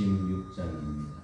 26장입니다.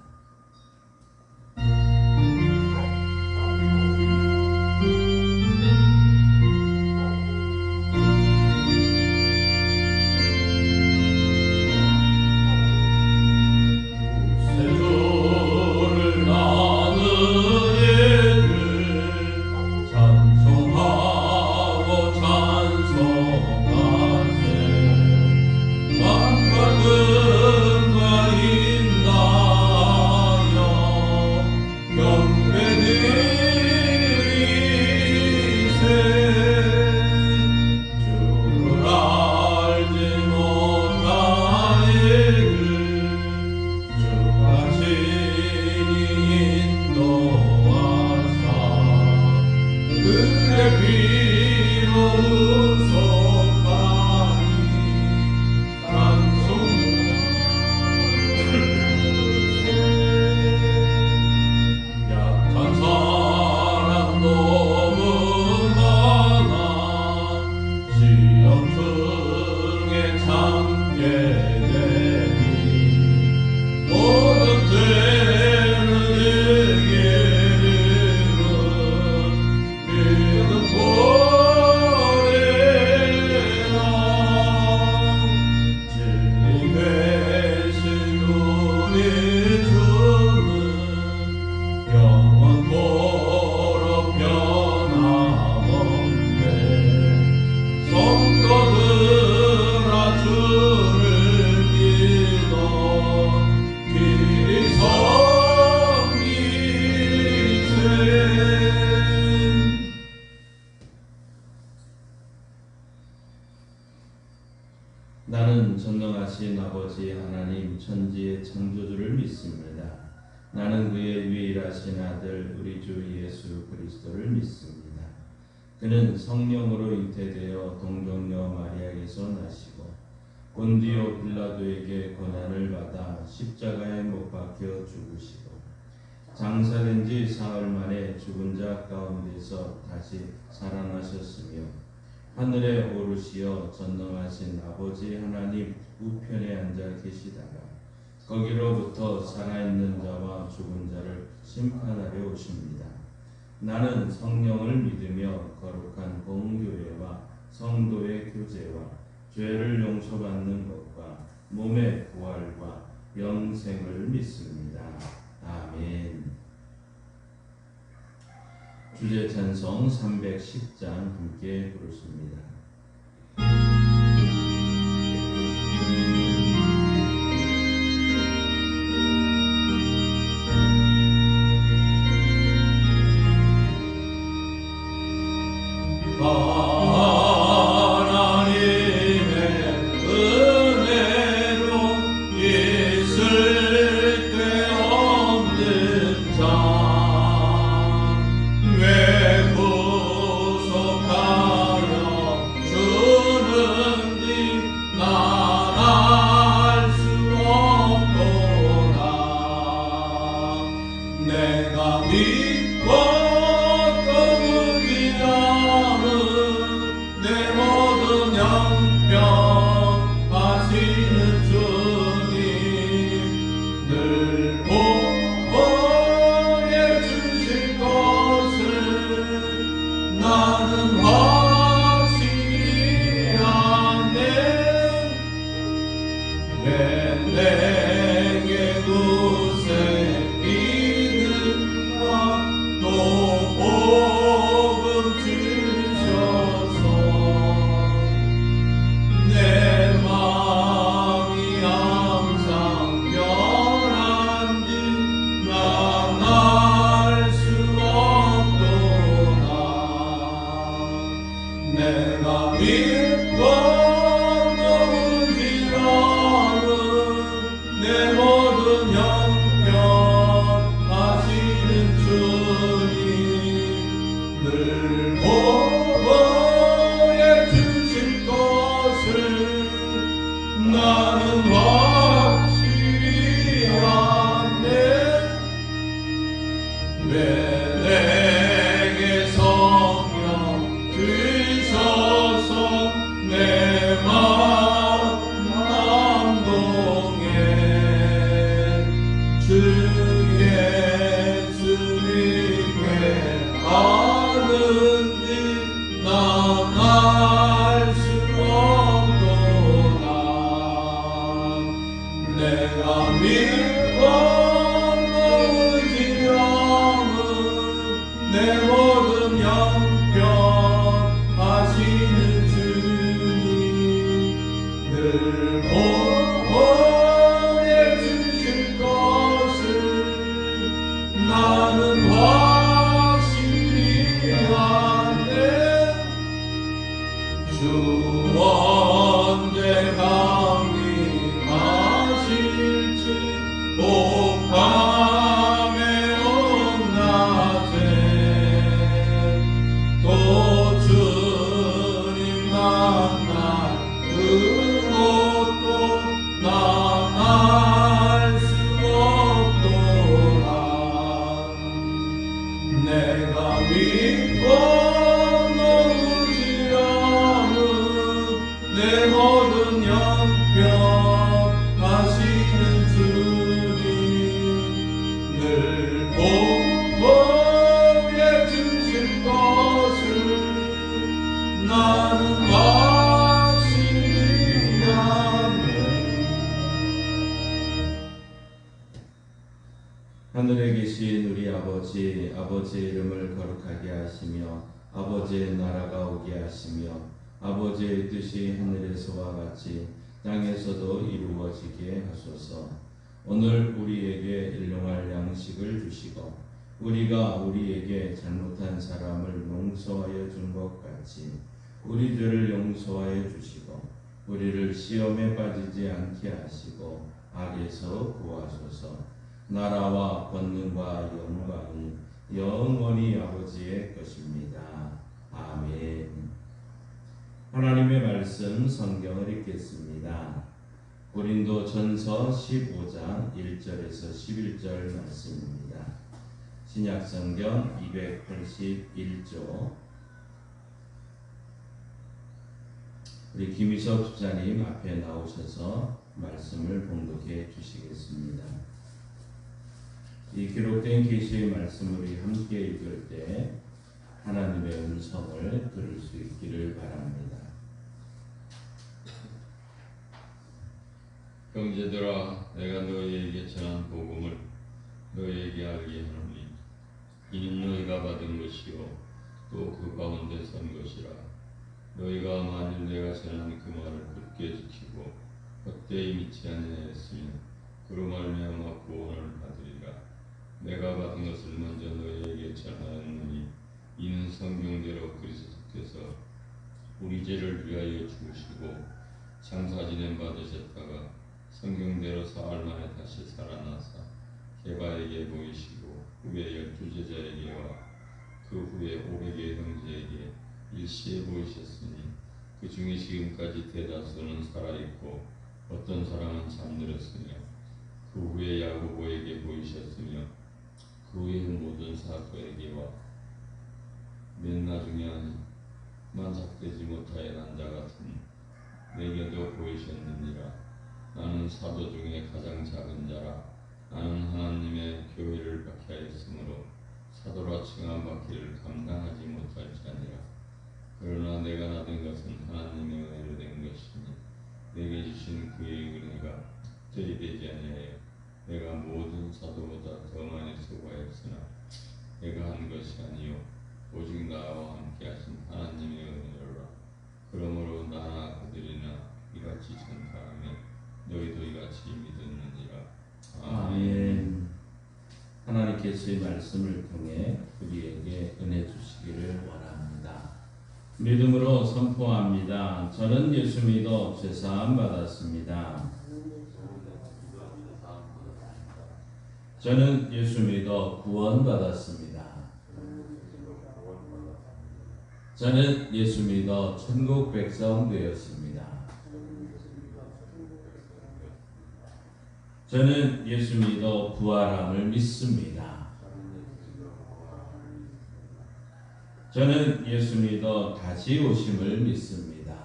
나는 전능하신 아버지 하나님 천지의 창조주를 믿습니다. 나는 그의 유일하신 아들 우리 주 예수 그리스도를 믿습니다. 그는 성령으로 잉태되어 동정녀 마리아에게서 나시고 본디오 빌라도에게 고난을 받아 십자가에 못 박혀 죽으시고 장사된 지 사흘 만에 죽은 자 가운데서 다시 살아나셨으며 하늘에 오르시어 전능하신 아버지 하나님 우편에 앉아 계시다가 거기로부터 살아있는 자와 죽은 자를 심판하려 오십니다. 나는 성령을 믿으며 거룩한 공교회와 성도의 교제와 죄를 용서받는 것과 몸의 부활과 영생을 믿습니다. 아멘. 주제 찬송 310장 함께 부르십니다. 왜 내게 성령 주셔서 언제 강림하실지 밤에 온낮에 또 주님 만날 그것도 난 알 수 없도다. 내가 믿고 넘지 않은 내 모든 형편하시는 주님 늘 보호해 주실 것을 나는 확신이 하네. 하늘에 계신 우리 아버지, 아버지의 이름을 거룩하게 하시며 아버지의 나라가 오게 하시며 아버지의 뜻이 하늘에서와 같이 땅에서도 이루어지게 하소서. 오늘 우리에게 일용할 양식을 주시고 우리가 우리에게 잘못한 사람을 용서하여 준 것 같이 우리 죄를 용서하여 주시고 우리를 시험에 빠지지 않게 하시고 악에서 구하소서. 나라와 권능과 영광이 영원히 아버지의 것입니다. 아멘. 하나님의 말씀 성경을 읽겠습니다. 고린도전서 15장 1절에서 11절 말씀입니다. 신약성경 281조. 우리 김희석 집사님 앞에 나오셔서 말씀을 봉독해 주시겠습니다. 이 기록된 계시의 말씀을 우리 함께 읽을 때 하나님의 음성을 들을 수 있기를 바랍니다. 형제들아, 내가 너희에게 전한 복음을 너희에게 알게 하노니 이는 너희가 받은 것이요 또 그 가운데 선 것이라. 너희가 만일 내가 전한 그 말을 굳게 지키고 헛되이 믿지 아니하였으면 그로 말미암아 구원을 받으리라. 내가 받은 것을 먼저 너희에게 전하였느니 이는 성경대로 그리스도께서 우리 죄를 위하여 죽으시고 장사 지냄 받으셨다가 성경대로 사흘 만에 다시 살아나사 게바에게 보이시고 후에 12제자에게와 그 후에 500의 형제에게 일시에 보이셨으니 그 중에 지금까지 대다수는 살아있고 어떤 사람은 잠들었으며 그 후에 야고보에게 보이셨으며 그 후에 모든 사도에게와 맨 나중에 만삭되지 못하여 난 자 같은 내게도 보이셨느니라. 나는 사도 중에 가장 작은 자라. 나는 하나님의 교회를 박해하였으므로 사도라 칭함 받기를 감당하지 못할 자니라. 그러나 내가 받은 것은 하나님의 은혜로 된 것이니 내게 주신 그의 은혜가 헛되이 되지 아니하여 내가 모든 사도보다 더 많이 수고하였으나 내가 한 것이 아니요 오직 나와 함께 하신 하나님의 은혜로라. 그러므로 나나 그들이나 이같이 전파하며 너희도 이같이 믿었느니라. 아멘. 하나님께서의 말씀을 통해 우리에게 은혜 주시기를 원합니다. 믿음으로 선포합니다. 저는 예수 믿어 죄사함 받았습니다. 저는 예수 믿어 구원 받았습니다. 저는 예수 믿어 천국 백성 되었습니다. 저는 예수 믿어 부활함을 믿습니다. 저는 예수 믿어 다시 오심을 믿습니다.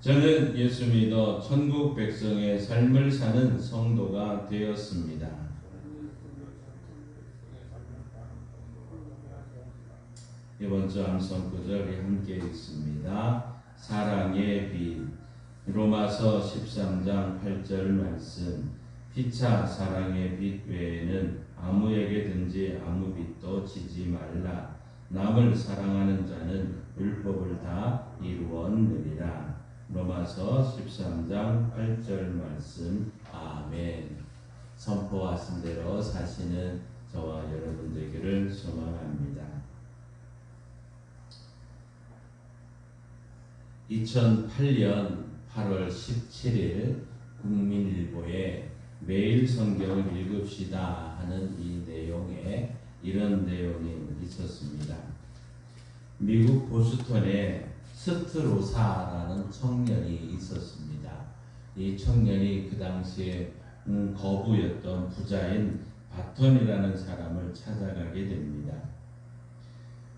저는 예수 믿어 천국 백성의 삶을 사는 성도가 되었습니다. 이번 주 암송 구절이 함께 읽습니다. 사랑의 빛. 로마서 13장 8절 말씀. 피차 사랑의 빛 외에는 아무에게든지 아무 빛도 지지 말라. 남을 사랑하는 자는 율법을 다 이루었느니라. 로마서 13장 8절 말씀. 아멘. 선포하신 대로 사시는 저와 여러분 되기를 소망합니다. 2008년 8월 17일 국민일보에 매일 성경을 읽읍시다 하는 이 내용에 이런 내용이 있었습니다. 미국 보스턴에 스트로사라는 청년이 있었습니다. 이 청년이 그 당시에 거부였던 부자인 바턴이라는 사람을 찾아가게 됩니다.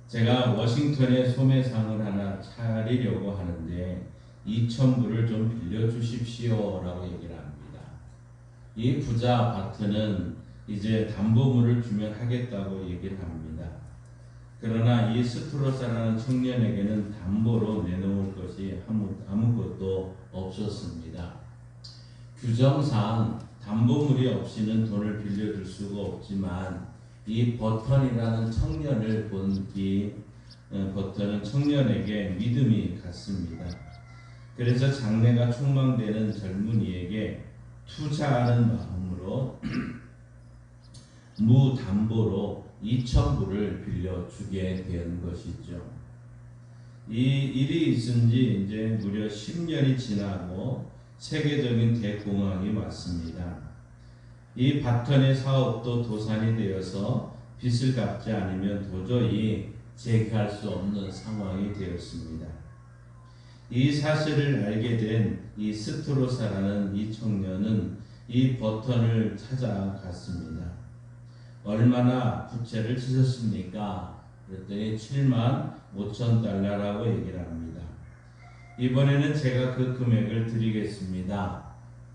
제가 워싱턴에 소매상을 하나 차리려고 하는데 2,000불을 좀 빌려주십시오 라고 얘기를 합니다. 이 부자 바튼은 이제 담보물을 주면 하겠다고 얘기를 합니다. 그러나 이 스트로사라는 청년에게는 담보로 내놓을 것이 아무것도 없었습니다. 규정상 담보물이 없이는 돈을 빌려줄 수가 없지만 이 버턴이라는 청년을 본 이 버턴은 청년에게 믿음이 갔습니다. 그래서 장래가 촉망되는 젊은이에게 투자하는 마음으로 무담보로 2,000불을 빌려주게 된 것이죠. 이 일이 있은 지 이제 무려 10년이 지나고 세계적인 대공황이 왔습니다. 이 바턴의 사업도 도산이 되어서 빚을 갚지 않으면 도저히 재개할 수 없는 상황이 되었습니다. 이 사실을 알게 된 이 스트로사라는 이 청년은 이 버턴을 찾아갔습니다. 얼마나 부채를 지셨습니까? 그랬더니 75,000달러라고 얘기를 합니다. 이번에는 제가 그 금액을 드리겠습니다.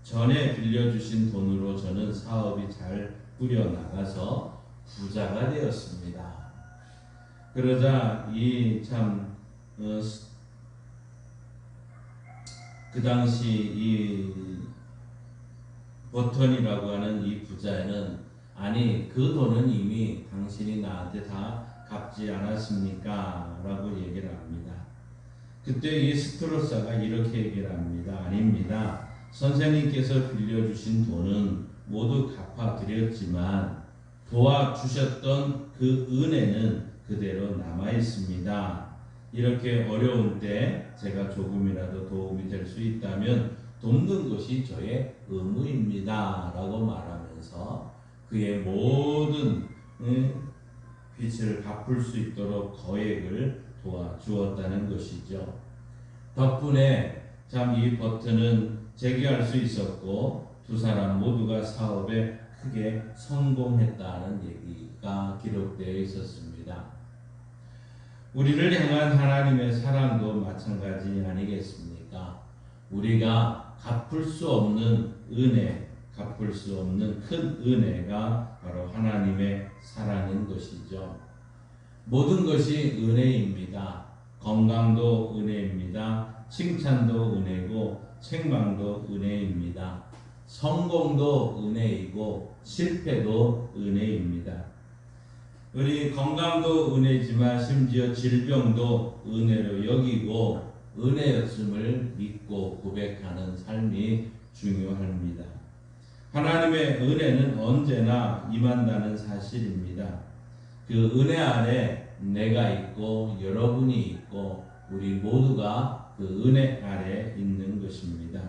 전에 빌려주신 돈으로 저는 사업이 잘 꾸려나가서 부자가 되었습니다. 그러자 그 당시 이 버턴이라고 하는 이 부자는 아니 그 돈은 이미 당신이 나한테 다 갚지 않았습니까? 라고 얘기를 합니다. 그때 이 스트로사가 이렇게 얘기를 합니다. 아닙니다. 선생님께서 빌려주신 돈은 모두 갚아드렸지만 도와주셨던 그 은혜는 그대로 남아있습니다. 이렇게 어려운 때 제가 조금이라도 도움이 될 수 있다면 돕는 것이 저의 의무입니다. 라고 말하면서 그의 모든 빚을 갚을 수 있도록 거액을 도와주었다는 것이죠. 덕분에 참 이 버튼은 재개할 수 있었고 두 사람 모두가 사업에 크게 성공했다는 얘기가 기록되어 있었습니다. 우리를 향한 하나님의 사랑도 마찬가지 아니겠습니까? 우리가 갚을 수 없는 은혜, 갚을 수 없는 큰 은혜가 바로 하나님의 사랑인 것이죠. 모든 것이 은혜입니다. 건강도 은혜입니다. 칭찬도 은혜고 책망도 은혜입니다. 성공도 은혜이고 실패도 은혜입니다. 우리 건강도 은혜지만 심지어 질병도 은혜로 여기고 은혜였음을 믿고 고백하는 삶이 중요합니다. 하나님의 은혜는 언제나 임한다는 사실입니다. 그 은혜 안에 내가 있고 여러분이 있고 우리 모두가 그 은혜 아래 있는 것입니다.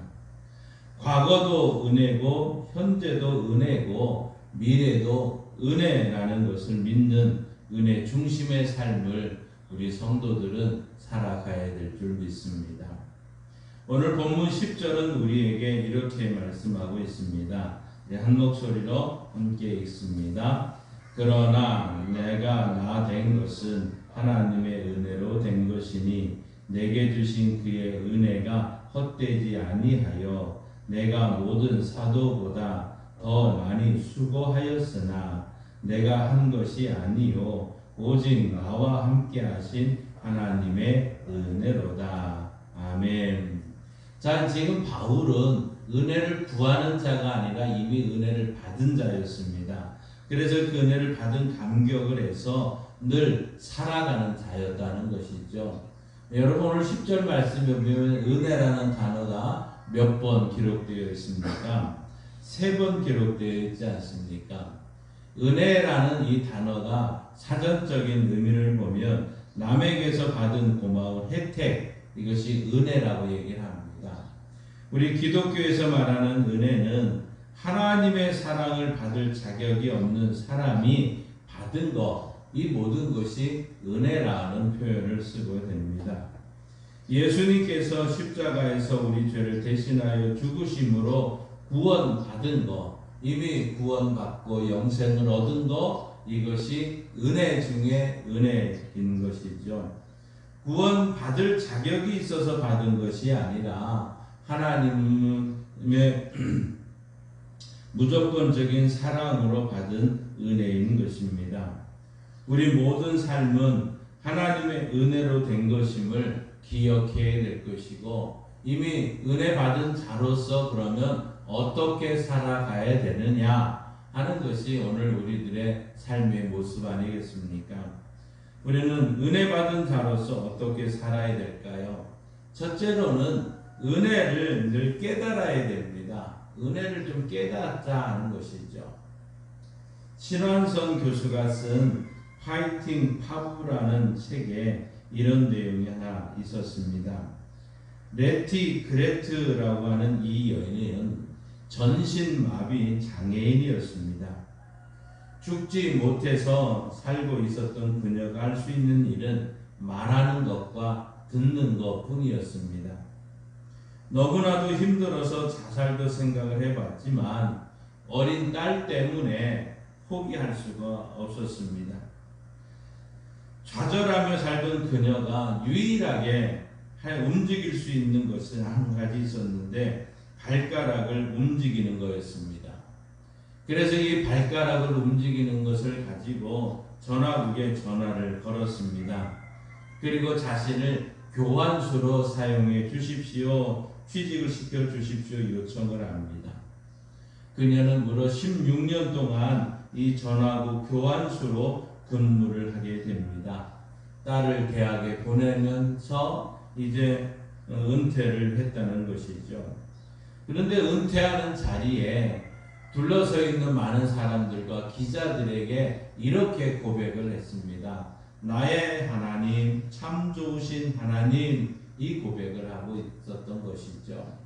과거도 은혜고 현재도 은혜고 미래도 은혜라는 것을 믿는 은혜 중심의 삶을 우리 성도들은 살아가야 될 줄 믿습니다. 오늘 본문 10절은 우리에게 이렇게 말씀하고 있습니다. 한 목소리로 함께 읽습니다. 그러나 내가 나 된 것은 하나님의 은혜로 된 것이니 내게 주신 그의 은혜가 헛되지 아니하여 내가 모든 사도보다 더 많이 수고하였으나 내가 한 것이 아니요 오직 나와 함께 하신 하나님의 은혜로다. 아멘. 자, 지금 바울은 은혜를 구하는 자가 아니라 이미 은혜를 받은 자였습니다. 그래서 그 은혜를 받은 감격을 해서 늘 살아가는 자였다는 것이죠. 여러분 오늘 10절 말씀에 보면 은혜라는 단어가 몇 번 기록되어 있습니까? 3번 기록되어 있지 않습니까? 은혜라는 이 단어가 사전적인 의미를 보면 남에게서 받은 고마운 혜택 이것이 은혜라고 얘기를 합니다. 우리 기독교에서 말하는 은혜는 하나님의 사랑을 받을 자격이 없는 사람이 받은 것, 이 모든 것이 은혜라는 표현을 쓰고 됩니다. 예수님께서 십자가에서 우리 죄를 대신하여 죽으심으로 구원받은 것, 이미 구원받고 영생을 얻은 것, 이것이 은혜 중에 은혜인 것이죠. 구원받을 자격이 있어서 받은 것이 아니라 하나님의 무조건적인 사랑으로 받은 은혜인 것입니다. 우리 모든 삶은 하나님의 은혜로 된 것임을 기억해야 될 것이고, 이미 은혜 받은 자로서 그러면 어떻게 살아가야 되느냐 하는 것이 오늘 우리들의 삶의 모습 아니겠습니까? 우리는 은혜 받은 자로서 어떻게 살아야 될까요? 첫째로는 은혜를 늘 깨달아야 됩니다. 은혜를 좀 깨닫자 하는 것이죠. 신환선 교수가 쓴 파이팅 파브라는 책에 이런 내용이 하나 있었습니다. 레티 그레트라고 하는 이 여인은 전신마비 장애인이었습니다. 죽지 못해서 살고 있었던 그녀가 할 수 있는 일은 말하는 것과 듣는 것뿐이었습니다. 너무나도 힘들어서 자살도 생각을 해봤지만 어린 딸 때문에 포기할 수가 없었습니다. 좌절하며 살던 그녀가 유일하게 움직일 수 있는 것은 한 가지 있었는데 발가락을 움직이는 거였습니다. 그래서 이 발가락을 움직이는 것을 가지고 전화국에 전화를 걸었습니다. 그리고 자신을 교환수로 사용해 주십시오, 취직을 시켜 주십시오 요청을 합니다. 그녀는 무려 16년 동안 이 전화국 교환수로 근무를 하게 됩니다. 딸을 대학에 보내면서 이제 은퇴를 했다는 것이죠. 그런데 은퇴하는 자리에 둘러서 있는 많은 사람들과 기자들에게 이렇게 고백을 했습니다. 나의 하나님, 참 좋으신 하나님, 이 고백을 하고 있었던 것이죠.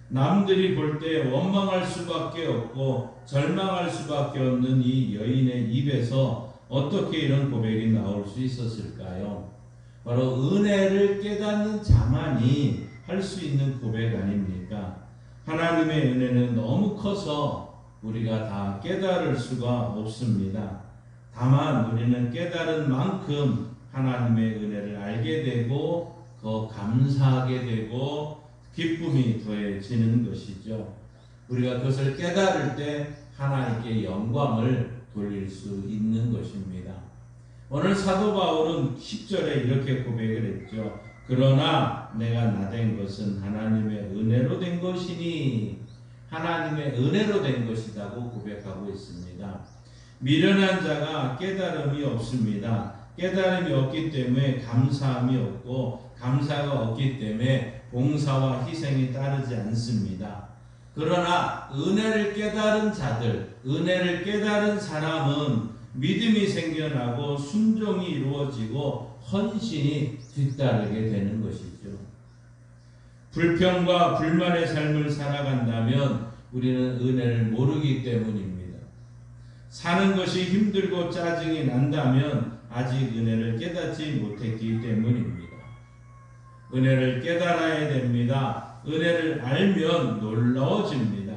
남들이 볼 때 원망할 수밖에 없고 절망할 수밖에 없는 이 여인의 입에서 어떻게 이런 고백이 나올 수 있었을까요? 바로 은혜를 깨닫는 자만이 할 수 있는 고백 아닙니까? 하나님의 은혜는 너무 커서 우리가 다 깨달을 수가 없습니다. 다만 우리는 깨달은 만큼 하나님의 은혜를 알게 되고 더 감사하게 되고 기쁨이 더해지는 것이죠. 우리가 그것을 깨달을 때 하나님께 영광을 돌릴 수 있는 것입니다. 오늘 사도 바울은 10절에 이렇게 고백을 했죠. 그러나 내가 나된 것은 하나님의 은혜로 된 것이니, 하나님의 은혜로 된 것이라고 고백하고 있습니다. 미련한 자가 깨달음이 없습니다. 깨달음이 없기 때문에 감사함이 없고, 감사가 없기 때문에 봉사와 희생이 따르지 않습니다. 그러나 은혜를 깨달은 자들, 은혜를 깨달은 사람은 믿음이 생겨나고 순종이 이루어지고 헌신이 뒤따르게 되는 것이죠. 불평과 불만의 삶을 살아간다면 우리는 은혜를 모르기 때문입니다. 사는 것이 힘들고 짜증이 난다면 아직 은혜를 깨닫지 못했기 때문입니다. 은혜를 깨달아야 됩니다. 은혜를 알면 놀라워집니다.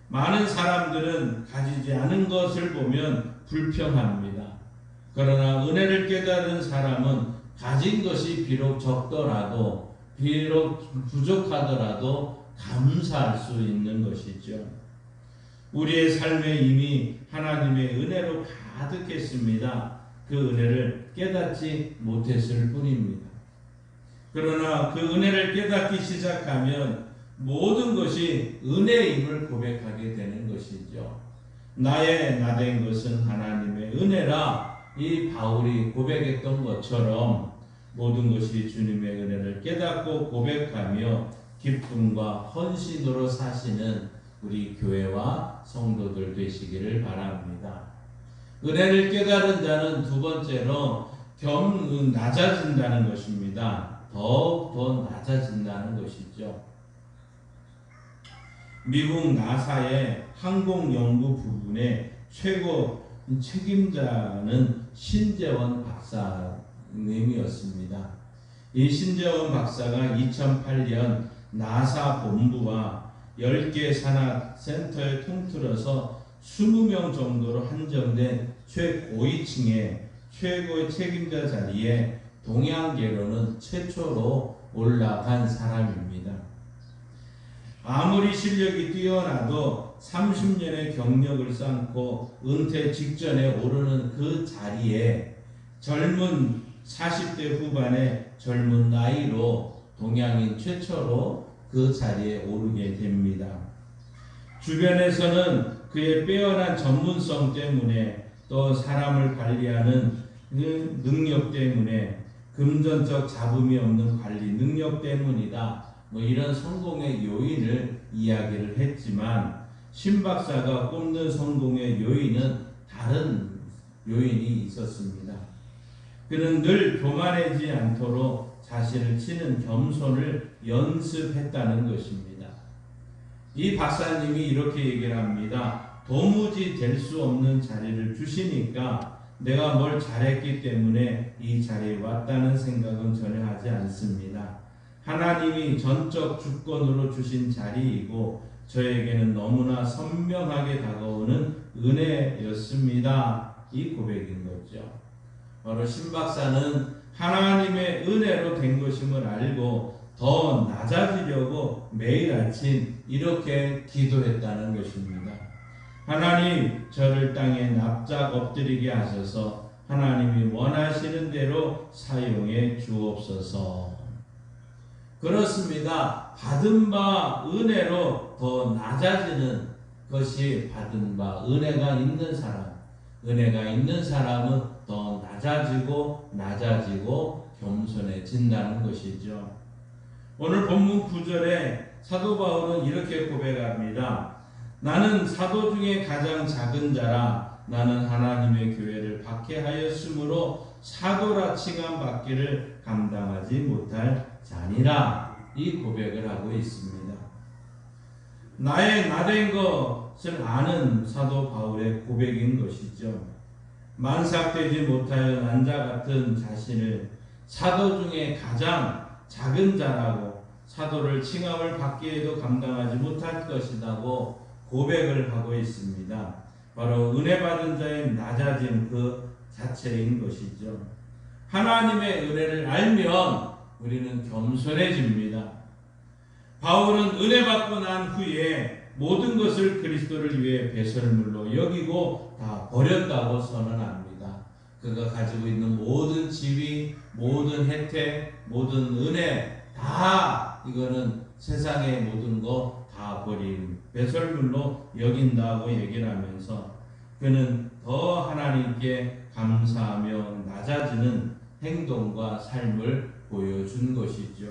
많은 사람들은 가지지 않은 것을 보면 불평합니다. 그러나 은혜를 깨달은 사람은 가진 것이 비록 적더라도, 비록 부족하더라도 감사할 수 있는 것이죠. 우리의 삶에 이미 하나님의 은혜로 가득했습니다. 그 은혜를 깨닫지 못했을 뿐입니다. 그러나 그 은혜를 깨닫기 시작하면 모든 것이 은혜임을 고백하게 되는 것이죠. 나의 나된 것은 하나님의 은혜라, 이 바울이 고백했던 것처럼 모든 것이 주님의 은혜를 깨닫고 고백하며 기쁨과 헌신으로 사시는 우리 교회와 성도들 되시기를 바랍니다. 은혜를 깨달은 자는 두 번째로 낮아진다는 것입니다. 더욱 더 낮아진다는 것이죠. 미국 나사의 항공연구 부분의 최고 책임자는 신재원 박사님이었습니다. 이 신재원 박사가 2008년 나사 본부와 10개 산하 센터에 통틀어서 20명 정도로 한정된 최고위층의 최고의 책임자 자리에 동양계로는 최초로 올라간 사람입니다. 아무리 실력이 뛰어나도 30년의 경력을 쌓고 은퇴 직전에 오르는 그 자리에 젊은 40대 후반의 젊은 나이로 동양인 최초로 그 자리에 오르게 됩니다. 주변에서는 그의 빼어난 전문성 때문에 또 사람을 관리하는 그 능력 때문에 금전적 잡음이 없는 관리 능력 때문이다. 이런 성공의 요인을 이야기를 했지만 신 박사가 꼽는 성공의 요인은 다른 요인이 있었습니다. 그는 늘 교만하지 않도록 자신을 치는 겸손을 연습했다는 것입니다. 이 박사님이 이렇게 얘기를 합니다. 도무지 될 수 없는 자리를 주시니까 내가 뭘 잘했기 때문에 이 자리에 왔다는 생각은 전혀 하지 않습니다. 하나님이 전적 주권으로 주신 자리이고 저에게는 너무나 선명하게 다가오는 은혜였습니다. 이 고백인 거죠. 바로 신 박사는 하나님의 은혜로 된 것임을 알고 더 낮아지려고 매일 아침 이렇게 기도했다는 것입니다. 하나님, 저를 땅에 납작 엎드리게 하셔서 하나님이 원하시는 대로 사용해 주옵소서. 그렇습니다. 받은 바 은혜로 더 낮아지는 것이 받은 바 은혜가 있는 사람. 은혜가 있는 사람은 더 낮아지고 겸손해진다는 것이죠. 오늘 본문 9절에 사도 바울은 이렇게 고백합니다. 나는 사도 중에 가장 작은 자라. 나는 하나님의 교회를 박해하였으므로 사도라 칭함 받기를 감당하지 못할 자니라. 이 고백을 하고 있습니다. 나의 나된 것을 아는 사도 바울의 고백인 것이죠. 만삭되지 못하여 난자 같은 자신을 사도 중에 가장 작은 자라고 사도를 칭함을 받기에도 감당하지 못할 것이라고 고백을 하고 있습니다. 바로 은혜 받은 자의 낮아짐 그 자체인 것이죠. 하나님의 은혜를 알면 우리는 겸손해집니다. 바울은 은혜 받고 난 후에 모든 것을 그리스도를 위해 배설물로 여기고 다 버렸다고 선언합니다. 그가 가지고 있는 모든 지위, 모든 혜택, 모든 은혜 다 이거는 세상의 모든 거 다 버린 배설물로 여긴다고 얘기를 하면서 그는 더 하나님께 감사하며 낮아지는 행동과 삶을 보여준 것이죠.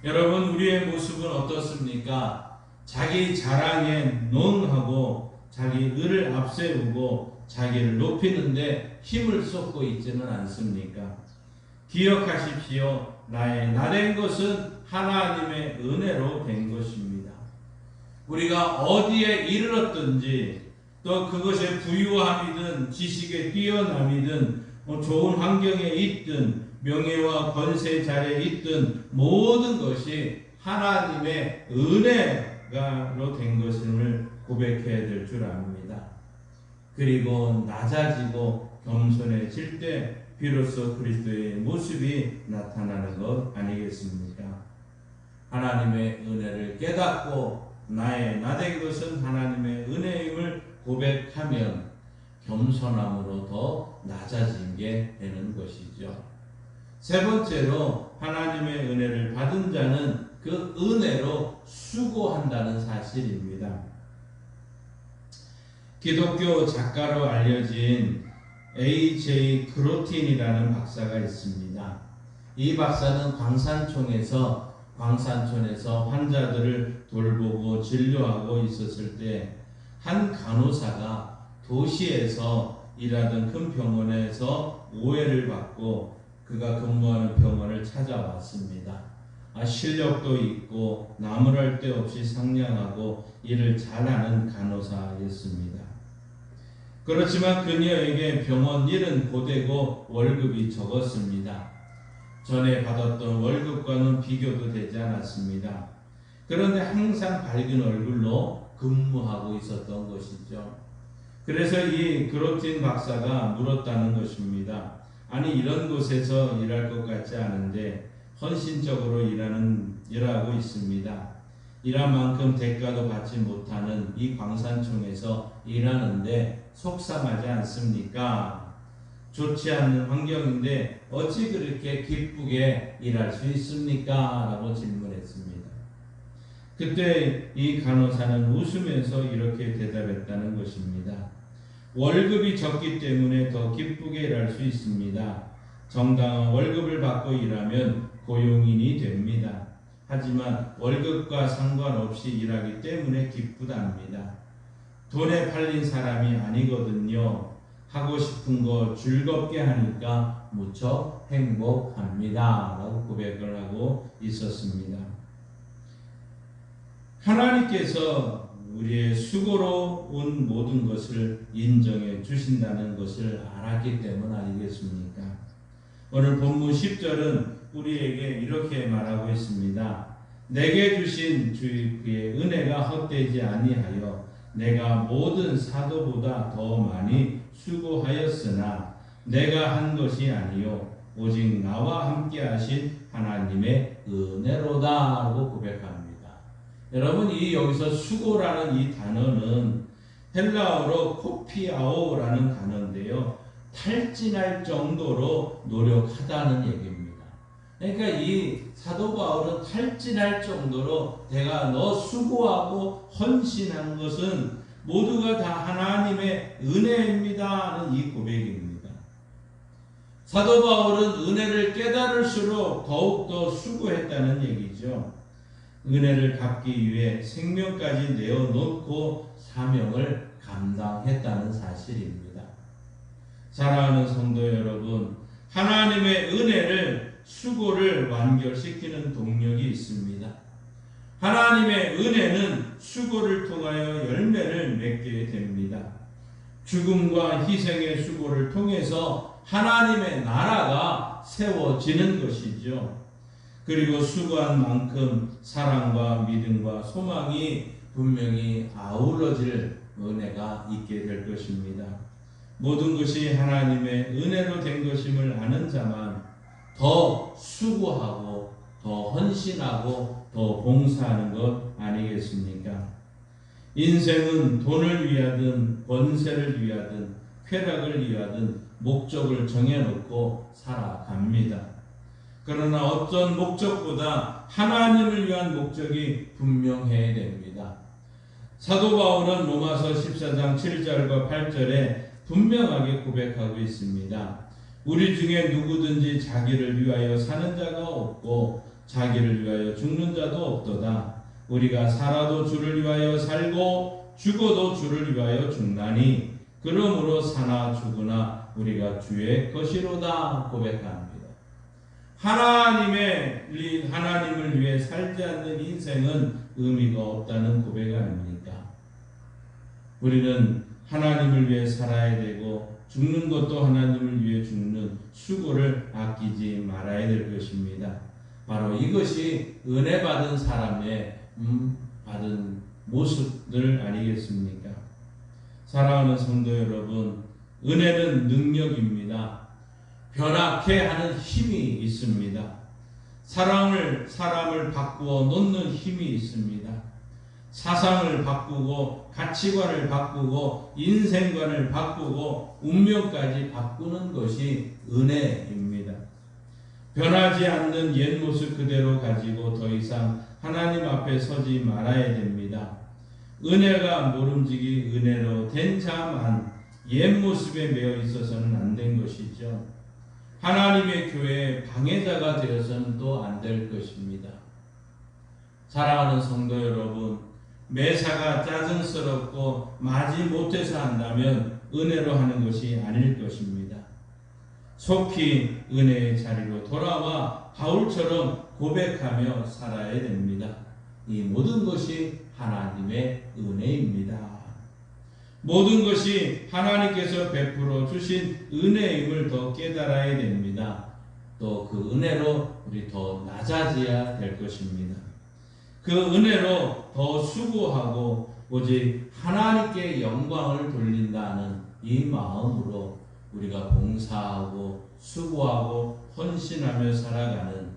여러분, 우리의 모습은 어떻습니까? 자기 자랑에 논하고 자기 의를 앞세우고 자기를 높이는데 힘을 쏟고 있지는 않습니까? 기억하십시오. 나의 나된 것은 하나님의 은혜로 된 것입니다. 우리가 어디에 이르렀든지 또 그것의 부유함이든 지식의 뛰어남이든 좋은 환경에 있든 명예와 권세 자리에 있든 모든 것이 하나님의 은혜로 된 것임을 고백해야 될 줄 압니다. 그리고 낮아지고 겸손해질 때 비로소 그리스도의 모습이 나타나는 것 아니겠습니까? 하나님의 은혜를 깨닫고 나의 나된 것은 하나님의 은혜임을 고백하면 겸손함으로 더 낮아지게 되는 것이죠. 세 번째로 하나님의 은혜를 받은 자는 그 은혜로 수고한다는 사실입니다. 기독교 작가로 알려진 A.J. 그로틴이라는 박사가 있습니다. 이 박사는 광산촌에서 환자들을 돌보고 진료하고 있었을 때 한 간호사가 도시에서 일하던 큰 병원에서 오해를 받고 그가 근무하는 병원을 찾아왔습니다. 실력도 있고 나무랄 데 없이 상냥하고 일을 잘하는 간호사였습니다. 그렇지만 그녀에게 병원 일은 고되고 월급이 적었습니다. 전에 받았던 월급과는 비교도 되지 않았습니다. 그런데 항상 밝은 얼굴로 근무하고 있었던 것이죠. 그래서 이 그로틴 박사가 물었다는 것입니다. 아니, 이런 곳에서 일할 것 같지 않은데 헌신적으로 일하고 있습니다. 일한 만큼 대가도 받지 못하는 이 광산총에서 일하는데 속상하지 않습니까? 좋지 않는 환경인데 어찌 그렇게 기쁘게 일할 수 있습니까? 라고 질문했습니다. 그때 이 간호사는 웃으면서 이렇게 대답했다는 것입니다. 월급이 적기 때문에 더 기쁘게 일할 수 있습니다. 정당한 월급을 받고 일하면 고용인이 됩니다. 하지만 월급과 상관없이 일하기 때문에 기쁘답니다. 돈에 팔린 사람이 아니거든요. 하고 싶은 거 즐겁게 하니까 무척 행복합니다. 라고 고백을 하고 있었습니다. 하나님께서 우리의 수고로 온 모든 것을 인정해 주신다는 것을 알았기 때문 아니겠습니까? 오늘 본문 10절은 우리에게 이렇게 말하고 있습니다. 내게 주신 그의 은혜가 헛되지 아니하여 내가 모든 사도보다 더 많이 수고하였으나 내가 한 것이 아니요 오직 나와 함께 하신 하나님의 은혜로다 라고 고백합니다. 여러분, 이 여기서 수고라는 이 단어는 헬라어로 코피아오라는 단어인데요. 탈진할 정도로 노력하다는 얘기입니다. 그러니까 이 사도 바울은 탈진할 정도로 내가 너 수고하고 헌신한 것은 모두가 다 하나님의 은혜입니다 하는 이 고백입니다. 사도 바울은 은혜를 깨달을수록 더욱더 수고했다는 얘기죠. 은혜를 갚기 위해 생명까지 내어놓고 사명을 감당했다는 사실입니다. 사랑하는 성도 여러분, 하나님의 은혜를 수고를 완결시키는 동력이 있습니다. 하나님의 은혜는 수고를 통하여 열매를 맺게 됩니다. 죽음과 희생의 수고를 통해서 하나님의 나라가 세워지는 것이죠. 그리고 수고한 만큼 사랑과 믿음과 소망이 분명히 아우러질 은혜가 있게 될 것입니다. 모든 것이 하나님의 은혜로 된 것임을 아는 자만 더 수고하고 더 헌신하고 더 봉사하는 것 아니겠습니까? 인생은 돈을 위하든 권세를 위하든 쾌락을 위하든 목적을 정해놓고 살아갑니다. 그러나 어떤 목적보다 하나님을 위한 목적이 분명해야 됩니다. 사도 바울은 로마서 14장 7절과 8절에 분명하게 고백하고 있습니다. 우리 중에 누구든지 자기를 위하여 사는 자가 없고 자기를 위하여 죽는 자도 없도다. 우리가 살아도 주를 위하여 살고 죽어도 주를 위하여 죽나니 그러므로 사나 죽으나 우리가 주의 것이로다 고백합니다. 하나님을 위해 살지 않는 인생은 의미가 없다는 고백 아닙니까? 우리는 하나님을 위해 살아야 되고 죽는 것도 하나님을 위해 죽는 수고를 아끼지 말아야 될 것입니다. 바로 이것이 은혜 받은 사람의 받은 모습들 아니겠습니까? 사랑하는 성도 여러분, 은혜는 능력입니다. 변하게 하는 힘이 있습니다. 사람을 바꾸어 놓는 힘이 있습니다. 사상을 바꾸고 가치관을 바꾸고 인생관을 바꾸고 운명까지 바꾸는 것이 은혜입니다. 변하지 않는 옛 모습 그대로 가지고 더 이상 하나님 앞에 서지 말아야 됩니다. 은혜가 모름지기 은혜로 된 자만 옛 모습에 매여 있어서는 안 된 것이죠. 하나님의 교회의 방해자가 되어서는 또 안 될 것입니다. 사랑하는 성도 여러분, 매사가 짜증스럽고 마지 못해서 한다면 은혜로 하는 것이 아닐 것입니다. 속히 은혜의 자리로 돌아와 바울처럼 고백하며 살아야 됩니다. 이 모든 것이 하나님의 은혜입니다. 모든 것이 하나님께서 베풀어 주신 은혜임을 더 깨달아야 됩니다. 또 그 은혜로 우리 더 낮아져야 될 것입니다. 그 은혜로 더 수고하고 오직 하나님께 영광을 돌린다는 이 마음으로 우리가 봉사하고 수고하고 헌신하며 살아가는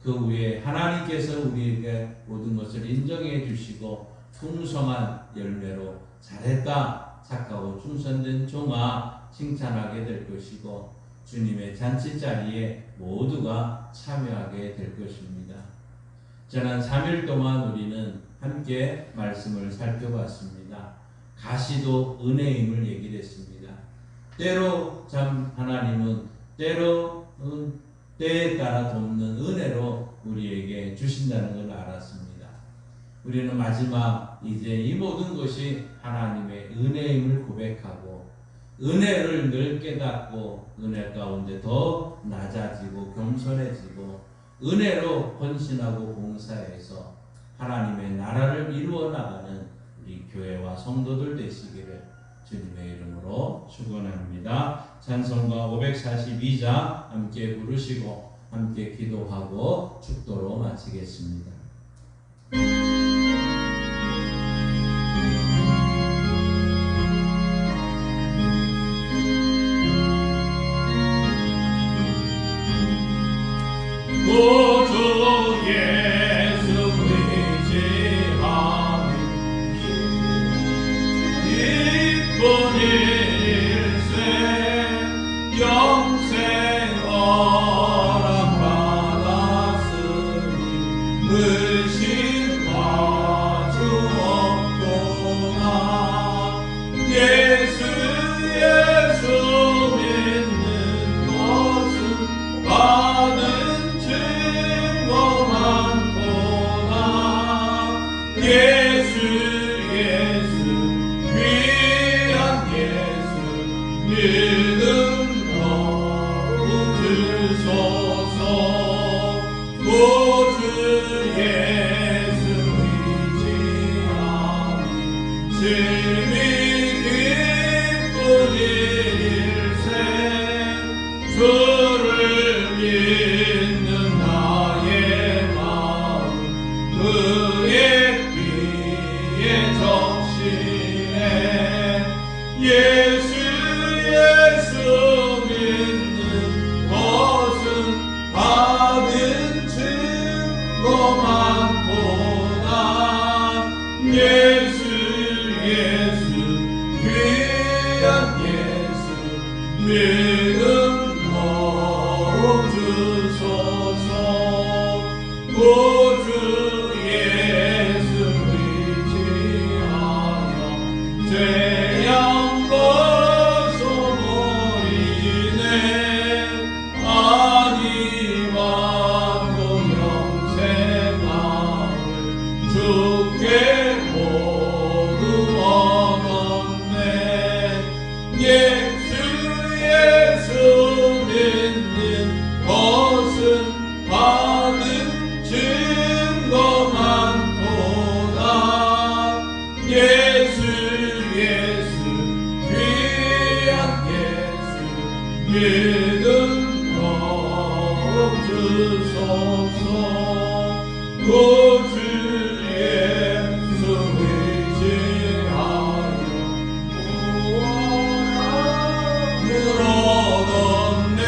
그 위에 하나님께서 우리에게 모든 것을 인정해 주시고 풍성한 열매로 잘했다 착하고 충성된 종아 칭찬하게 될 것이고 주님의 잔치자리에 모두가 참여하게 될 것입니다. 지난 3일 동안 우리는 함께 말씀을 살펴봤습니다. 가시도 은혜임을 얘기를 했습니다. 때로 참 하나님은 때로 때에 따라 돕는 은혜로 우리에게 주신다는 걸 알았습니다. 우리는 마지막 이제 이 모든 것이 하나님의 은혜임을 고백하고 은혜를 늘 깨닫고 은혜 가운데 더 낮아지고 겸손해지고 은혜로 헌신하고 봉사해서 하나님의 나라를 이루어 나가는 우리 교회와 성도들 되시기를 주님의 이름으로 축원합니다. 찬송가 542장 함께 부르시고 함께 기도하고 축도로 마치겠습니다. 구주 예수 의지하며 기쁜 일생 영생 허락받았으니 의심과 주 없구나. 예수 믿는 것은 받은 증거 많구나. 예수 귀한 예수 믿음으로 주소서. 구주 예수 의지하니 심히 기쁜 일생 주를 믿는 나의 마음 그의 피에 적시네. 예수 믿는 것은 받은 증거 많구나. 예수 귀한 예수 믿음 주소서. 구주 예수 의지하여 죄양 벗어버리네. 아니와 영생함을 주께 모두 얻었네. 예수 믿는 것은 받은 증거 많구나. 예수 귀한 예수 믿음 주소서. 구주 예수 의지하여 얻었네.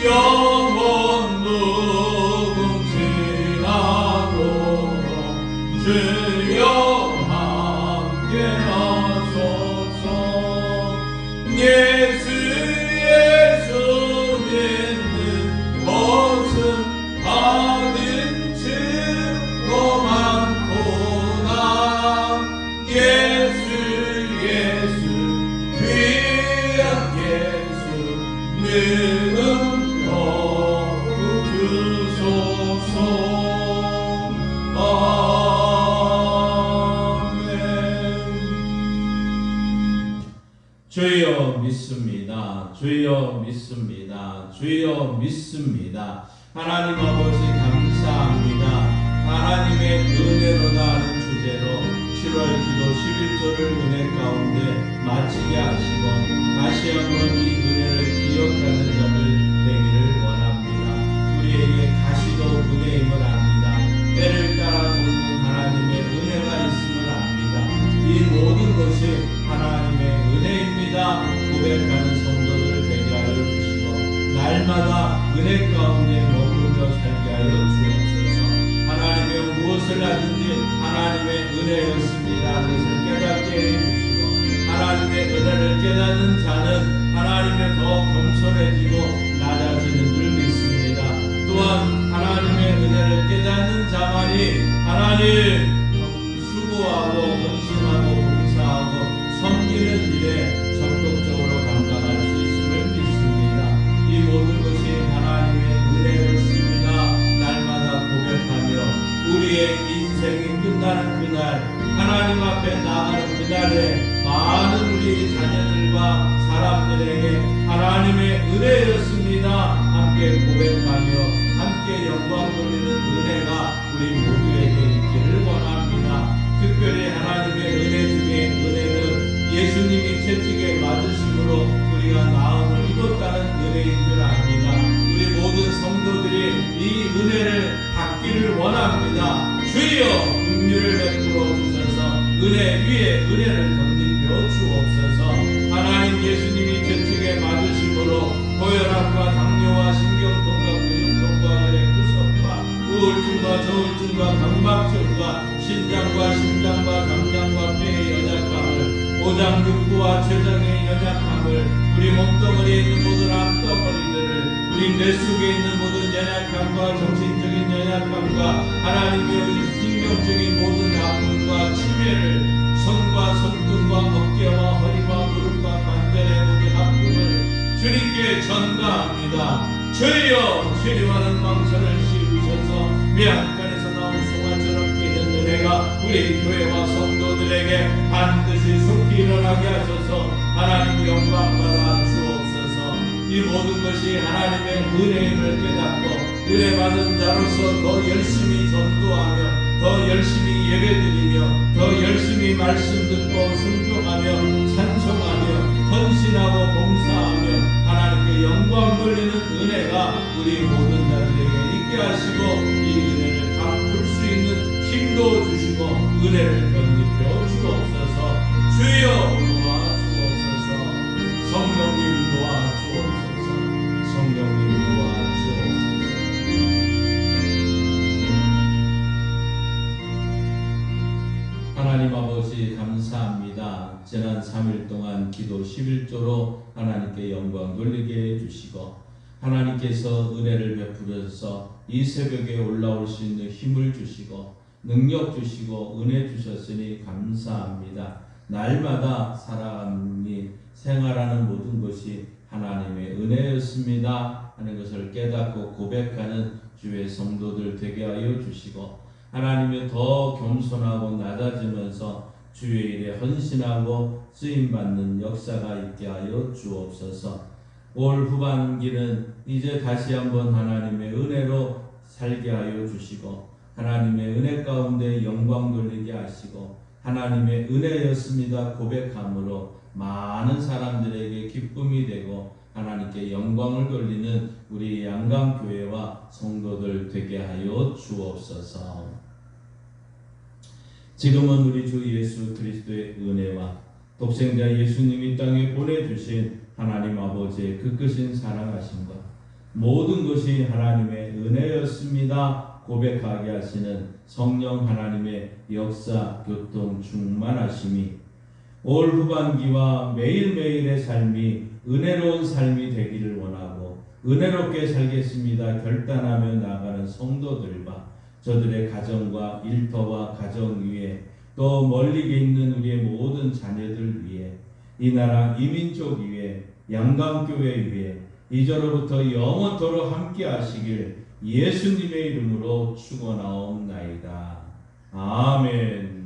영원 무궁지나도록 주여 함께 하소서. 예수 믿는 것은 받은 증거 많구나. 예수 귀한 예수 믿음 주소서. 아멘. 주여 믿습니다. 주여 믿습니다. 기도합니다. 주여 믿습니다. 하나님 아버지 감사합니다. 하나님의 은혜로다는 주제로 7월 기도 11조를 은혜 가운데 마치게 하시고 다시 한번 이 은혜를 기억하는 자들 되기를 원합니다. 우리에게 가시도 은혜임을 압니다. 때를 따라 돕는 하나님의 은혜가 있음을 압니다. 이 모든 것이 하나님의 은혜입니다. 고백하는 성도들 되게 하여 주시고 날마다 은혜 가운데 머물며 살게 하여 주옵소서. 하나님의 무엇을 하든지 하나님의 은혜였습니다. 그것을 깨닫게 해주시고 하나님의 은혜를 깨닫는 자는 하나님의 더 겸손해지고 낮아지는 줄 믿습니다. 또한 하나님의 은혜를 깨닫는 자만이 하나님 수고하고 헌신하고 봉사하고 섬기는 일에 적극적으로 감당할 수 있음을 믿습니다. 이 모든 것이 하나님의 은혜였습니다. 날마다 고백하며 우리의 인생이 끝나는 그날 하나님 앞에 나가는 그날에 많은 우리 자녀들과 사람들에게 하나님의 은혜였습니다. 함께 고백하며 함께 영광 돌리는 은혜가 우리 모두에게 있기를 원합니다. 특별히 하나님의 은혜 중에 은혜는 예수님이 채찍에 맞으심으로 우리가 나음을 입었다는 은혜인 줄 압니다. 우리 모든 성도들이 이 은혜를 받기를 원합니다. 주여 긍휼을 베풀어 주셔서 은혜 위에 은혜를 덧입혀 주옵소서. 하나님 예수님이 채찍에 맞으심으로 고혈압과 당뇨와 신경통과 근육통과 혈액투석과 우울증과 저울증과 강박증과 신장과 심장과 감장과 폐의 연약함을 오장육부와 췌장의 연약함을 우리 몸덩어리에 있는 모든 암덩어리들을 우리 뇌 속에 있는 모든 연약함과 정신적인 연약함과 하나님의 신경적인 모든 아픔과 치매를 손과 손등과 어깨와 허리와 무릎과 관절의 모든 아픔을 주님께 전가합니다. 주여 치료하는 망설을 씌우셔서 메아간에서 나온 송아처럼 뛰는 은혜가 우리 교회와 성도들에게 반드시 속히 일어나게 하셔서 하나님 영광받아 주옵소서. 이 모든 것이 하나님의 은혜임을 깨닫고 은혜 받은 자로서 더 열심히 전도하며 더 열심히 예배드리며 더 열심히 말씀 듣고 순종하며 찬송하며 헌신하고 봉사하며 하나님께 영광 돌리는 은혜가 우리 모든 자들에게 있게 하시고 이 은혜를 갚을 수 있는 힘도 주시고 은혜를 덧입혀 주옵소서. 주여 도와주옵소서. 성령님 도와주옵소서. 성령님 도와주옵소서. 하나님 아버지 감사합니다. 지난 3일 동안 기도 11조로 하나님께 영광 돌리게 해주시고 하나님께서 은혜를 베풀어서 이 새벽에 올라올 수 있는 힘을 주시고 능력 주시고 은혜 주셨으니 감사합니다. 날마다 살아가니 생활하는 모든 것이 하나님의 은혜였습니다 하는 것을 깨닫고 고백하는 주의 성도들 되게 하여 주시고 하나님의 더 겸손하고 낮아지면서 주의 일에 헌신하고 쓰임받는 역사가 있게 하여 주옵소서. 올 후반기는 이제 다시 한번 하나님의 은혜로 살게 하여 주시고 하나님의 은혜 가운데 영광 돌리게 하시고 하나님의 은혜였습니다 고백함으로 많은 사람들에게 기쁨이 되고 하나님께 영광을 돌리는 우리 양강교회와 성도들 되게 하여 주옵소서. 지금은 우리 주 예수 그리스도의 은혜와 독생자 예수님이 땅에 보내주신 하나님 아버지의 그 크신 사랑하심과 모든 것이 하나님의 은혜였습니다 고백하게 하시는 성령 하나님의 역사, 교통, 충만하심이 올 후반기와 매일매일의 삶이 은혜로운 삶이 되기를 원하고 은혜롭게 살겠습니다 결단하며 나가는 성도들과 저들의 가정과 일터와 가정 위에 또 멀리 있는 우리의 모든 자녀들 위에 이 나라 이민족 위에 양강교회 위에 이제로부터 영원토록 함께 하시길 예수님의 이름으로 축원하옵나이다. 아멘.